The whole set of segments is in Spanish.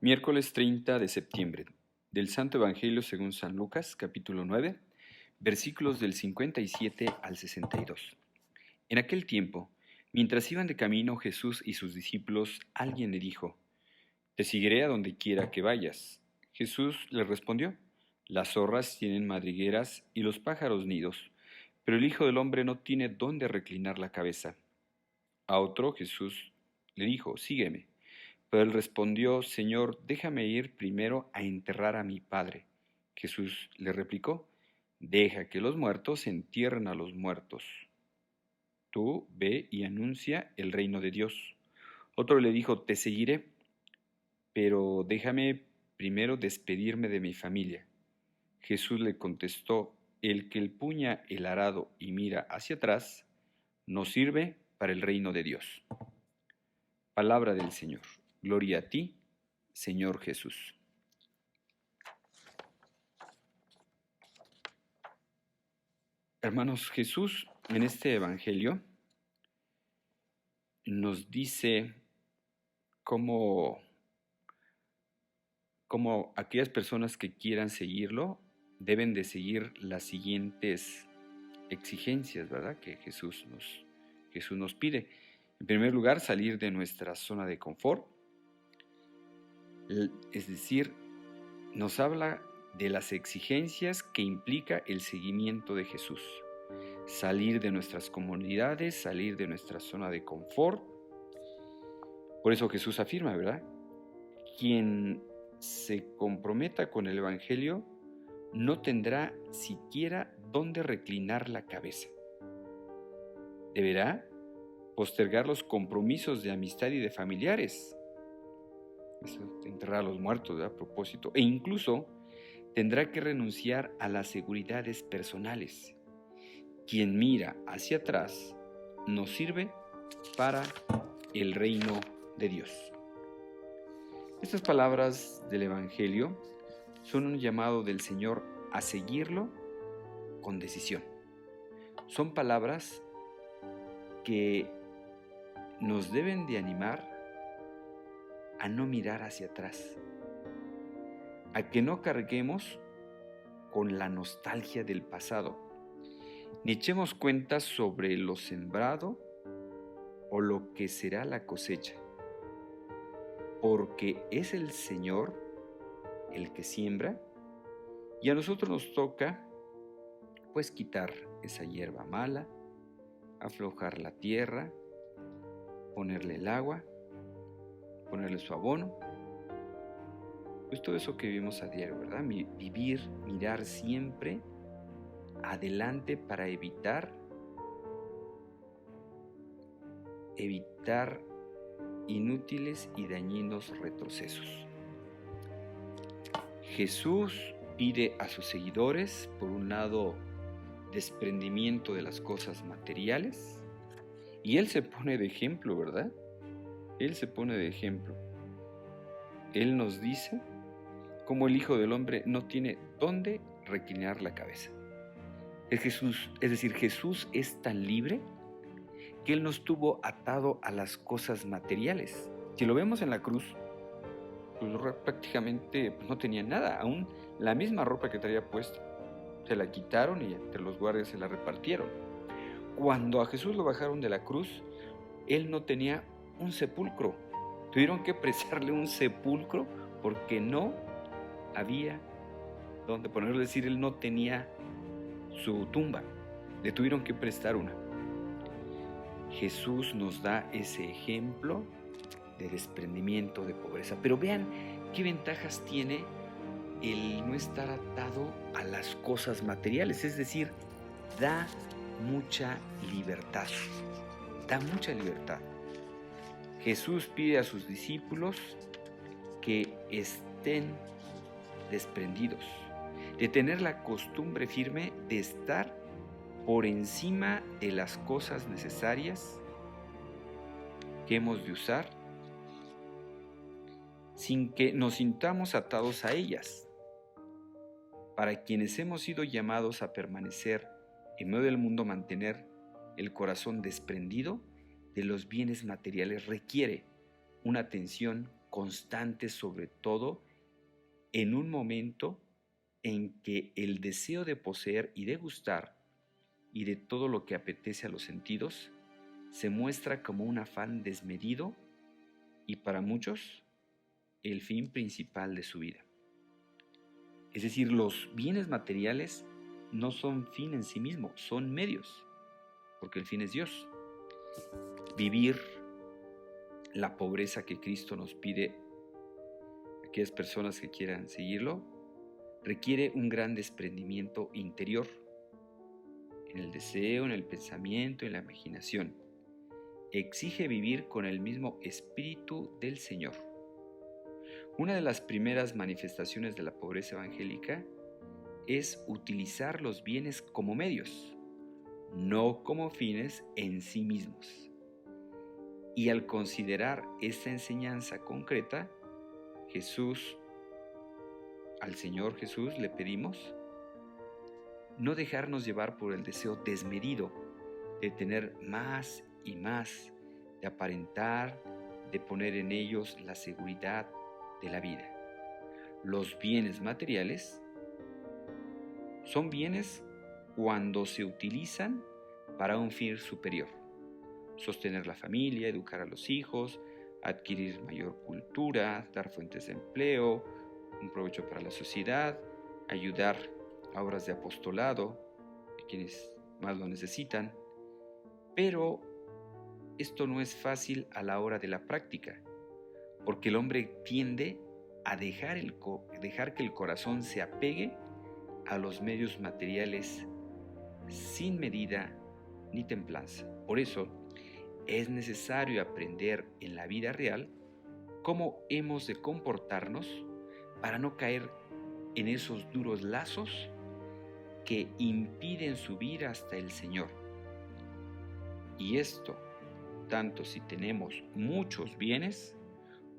Miércoles 30 de septiembre, del Santo Evangelio según San Lucas, capítulo 9, versículos del 57 al 62. En aquel tiempo, mientras iban de camino Jesús y sus discípulos, alguien le dijo: «Te seguiré a donde quiera que vayas». Jesús le respondió: «Las zorras tienen madrigueras y los pájaros nidos, pero el Hijo del Hombre no tiene dónde reclinar la cabeza». A otro Jesús le dijo: «Sígueme». Pero él respondió: «Señor, déjame ir primero a enterrar a mi padre». Jesús le replicó: «Deja que los muertos entierren a los muertos. Tú ve y anuncia el reino de Dios». Otro le dijo: «Te seguiré, pero déjame primero despedirme de mi familia». Jesús le contestó: «El que empuña el arado y mira hacia atrás no sirve para el reino de Dios». Palabra del Señor. Gloria a ti, Señor Jesús. Hermanos, Jesús en este Evangelio nos dice cómo aquellas personas que quieran seguirlo deben de seguir las siguientes exigencias, ¿verdad?, que Jesús nos pide. En primer lugar, salir de nuestra zona de confort, es decir, nos habla de las exigencias que implica el seguimiento de Jesús. Salir de nuestras comunidades, salir de nuestra zona de confort. Por eso Jesús afirma, ¿verdad?, quien se comprometa con el Evangelio no tendrá siquiera dónde reclinar la cabeza. Deberá postergar los compromisos de amistad y de familiares. Eso, enterrar a los muertos, ¿verdad?, a propósito. E incluso tendrá que renunciar a las seguridades personales. Quien mira hacia atrás no sirve para el reino de Dios. Estas palabras del Evangelio son un llamado del Señor a seguirlo con decisión. Son palabras que nos deben de animar a no mirar hacia atrás, a que no carguemos con la nostalgia del pasado, ni echemos cuentas sobre lo sembrado o lo que será la cosecha, porque es el Señor el que siembra y a nosotros nos toca pues quitar esa hierba mala, aflojar la tierra, ponerle el agua, ponerle su abono, pues todo eso que vivimos a diario, ¿verdad? Vivir, mirar siempre adelante para evitar inútiles y dañinos retrocesos. Jesús pide a sus seguidores, por un lado, desprendimiento de las cosas materiales, y Él se pone de ejemplo, ¿verdad? Él se pone de ejemplo. Él nos dice cómo el Hijo del Hombre no tiene dónde reclinar la cabeza. Jesús es tan libre que Él no estuvo atado a las cosas materiales. Si lo vemos en la cruz, pues prácticamente no tenía nada. Aún la misma ropa que traía puesta se la quitaron y entre los guardias se la repartieron. Cuando a Jesús lo bajaron de la cruz, Él no tenía un sepulcro. Tuvieron que prestarle un sepulcro porque no había donde ponerlo. Es decir, Él no tenía su tumba. Le tuvieron que prestar una. Jesús nos da ese ejemplo de desprendimiento, de pobreza. Pero vean qué ventajas tiene el no estar atado a las cosas materiales. Es decir, da mucha libertad. Da mucha libertad. Jesús pide a sus discípulos que estén desprendidos, de tener la costumbre firme de estar por encima de las cosas necesarias que hemos de usar, sin que nos sintamos atados a ellas. Para quienes hemos sido llamados a permanecer en medio del mundo, mantener el corazón desprendido de los bienes materiales requiere una atención constante, sobre todo en un momento en que el deseo de poseer y de gustar y de todo lo que apetece a los sentidos se muestra como un afán desmedido y para muchos el fin principal de su vida. Es decir, los bienes materiales no son fin en sí mismo, son medios, porque el fin es Dios. Vivir la pobreza que Cristo nos pide a aquellas personas que quieran seguirlo requiere un gran desprendimiento interior en el deseo, en el pensamiento, en la imaginación. Exige vivir con el mismo espíritu del Señor. Una de las primeras manifestaciones de la pobreza evangélica es utilizar los bienes como medios, no como fines en sí mismos. Y al considerar esta enseñanza concreta, al Señor Jesús le pedimos no dejarnos llevar por el deseo desmedido de tener más y más, de aparentar, de poner en ellos la seguridad de la vida. Los bienes materiales son bienes cuando se utilizan para un fin superior: sostener la familia, educar a los hijos, adquirir mayor cultura, dar fuentes de empleo, un provecho para la sociedad, ayudar a obras de apostolado de quienes más lo necesitan. Pero esto no es fácil a la hora de la práctica, porque el hombre tiende a dejar que el corazón se apegue a los medios materiales sin medida ni templanza. Por eso es necesario aprender en la vida real cómo hemos de comportarnos para no caer en esos duros lazos que impiden subir hasta el Señor. Y esto, tanto si tenemos muchos bienes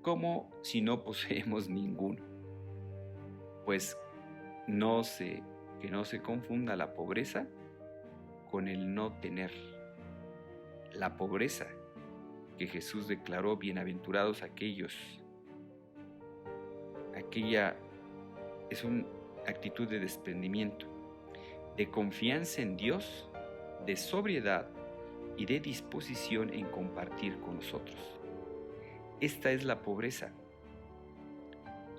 como si no poseemos ninguno. Pues que no se confunda la pobreza con el no tener. La pobreza que Jesús declaró: bienaventurados aquella es una actitud de desprendimiento, de confianza en Dios, de sobriedad y de disposición en compartir con nosotros. Esta es la pobreza.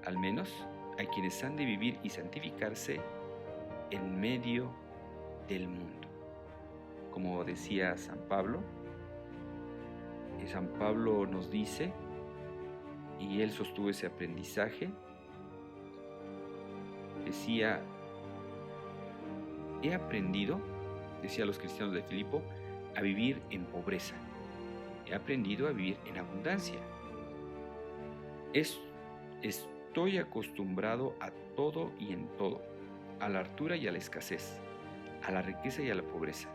Al menos hay quienes han de vivir y santificarse en medio del mundo. Como decía San Pablo nos dice, y él sostuvo ese aprendizaje, decía: he aprendido, decía a los cristianos de Filipo, a vivir en pobreza. He aprendido a vivir en abundancia. Estoy acostumbrado a todo y en todo, a la hartura y a la escasez, a la riqueza y a la pobreza.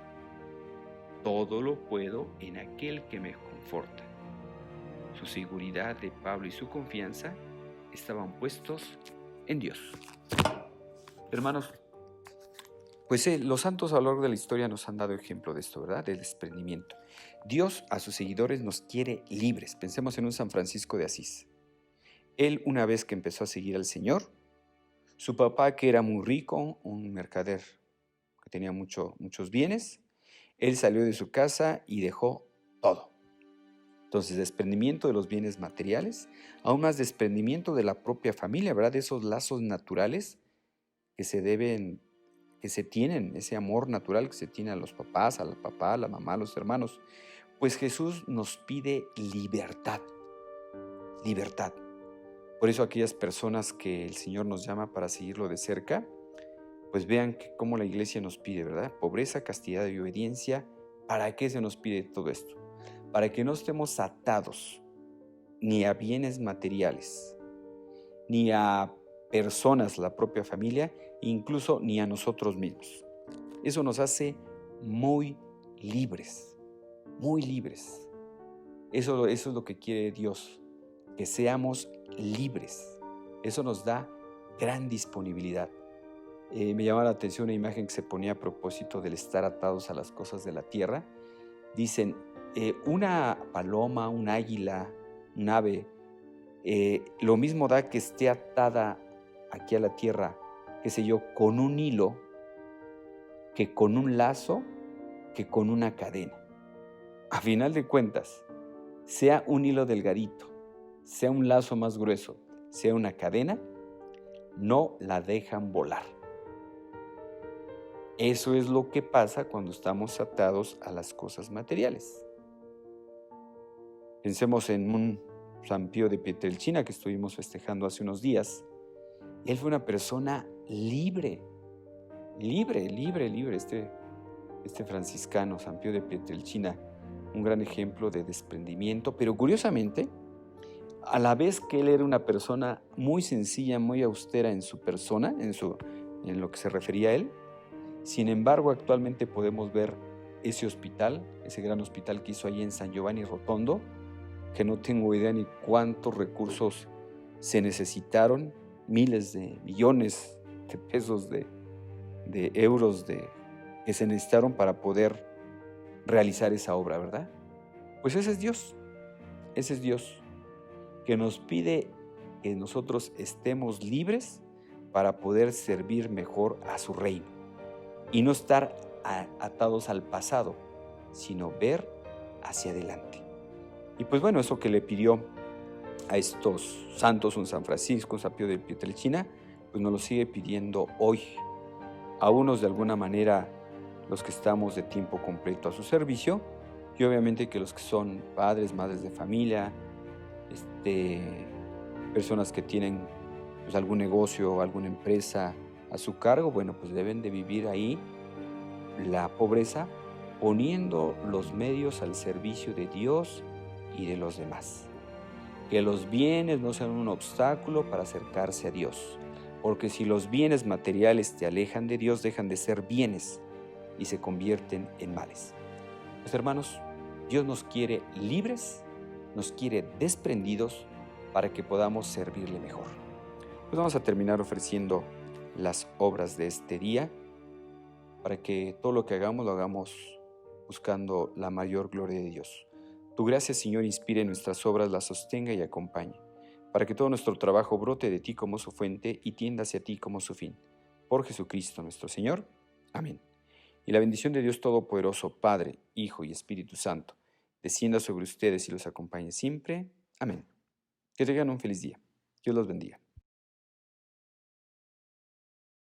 Todo lo puedo en aquel que me conforta. Su seguridad de Pablo y su confianza estaban puestos en Dios. Hermanos, pues los santos a lo largo de la historia nos han dado ejemplo de esto, ¿verdad? Del desprendimiento. Dios a sus seguidores nos quiere libres. Pensemos en un San Francisco de Asís. Él, una vez que empezó a seguir al Señor, su papá, que era muy rico, un mercader que tenía muchos bienes, él salió de su casa y dejó todo. Entonces, desprendimiento de los bienes materiales, aún más desprendimiento de la propia familia, ¿verdad? De esos lazos naturales que se tienen, ese amor natural que se tiene a los papás, al papá, a la mamá, a los hermanos. Pues Jesús nos pide libertad, libertad. Por eso aquellas personas que el Señor nos llama para seguirlo de cerca, pues vean cómo la Iglesia nos pide, ¿verdad? Pobreza, castidad y obediencia. ¿Para qué se nos pide todo esto? Para que no estemos atados ni a bienes materiales, ni a personas, la propia familia, incluso ni a nosotros mismos. Eso nos hace muy libres, muy libres. Eso es lo que quiere Dios, que seamos libres. Eso nos da gran disponibilidad. Me llama la atención una imagen que se ponía a propósito del estar atados a las cosas de la tierra. Dicen, una paloma, un águila, un ave, Lo mismo da que esté atada aquí a la tierra, qué sé yo, con un hilo, que con un lazo, que con una cadena. A final de cuentas, sea un hilo delgadito, sea un lazo más grueso, sea una cadena, no la dejan volar. Eso es lo que pasa cuando estamos atados a las cosas materiales. Pensemos en un San Pío de Pietrelcina que estuvimos festejando hace unos días. Él fue una persona libre, este franciscano, San Pío de Pietrelcina, un gran ejemplo de desprendimiento, pero curiosamente, a la vez que él era una persona muy sencilla, muy austera en su persona, en lo que se refería a él, sin embargo, actualmente podemos ver ese hospital, ese gran hospital que hizo allí en San Giovanni Rotondo, que no tengo idea ni cuántos recursos se necesitaron, miles de millones de pesos, de euros que se necesitaron para poder realizar esa obra, ¿verdad? Pues ese es Dios, que nos pide que nosotros estemos libres para poder servir mejor a su reino y no estar atados al pasado, sino ver hacia adelante. Y pues bueno, eso que le pidió a estos santos, un San Francisco, un San Pío de Pietrelcina, pues nos lo sigue pidiendo hoy. A unos de alguna manera, los que estamos de tiempo completo a su servicio, y obviamente que los que son padres, madres de familia, personas que tienen pues, algún negocio o alguna empresa a su cargo, bueno, pues deben de vivir ahí la pobreza poniendo los medios al servicio de Dios y de los demás. Que los bienes no sean un obstáculo para acercarse a Dios, porque si los bienes materiales te alejan de Dios, dejan de ser bienes y se convierten en males. Pues hermanos, Dios nos quiere libres, nos quiere desprendidos para que podamos servirle mejor. Pues vamos a terminar ofreciendo las obras de este día para que todo lo que hagamos lo hagamos buscando la mayor gloria de Dios. Tu gracia, Señor, inspire nuestras obras, las sostenga y acompañe, para que todo nuestro trabajo brote de ti como su fuente y tienda hacia ti como su fin. Por Jesucristo nuestro Señor. Amén. Y la bendición de Dios Todopoderoso, Padre, Hijo y Espíritu Santo, descienda sobre ustedes y los acompañe siempre. Amén. Que tengan un feliz día. Dios los bendiga.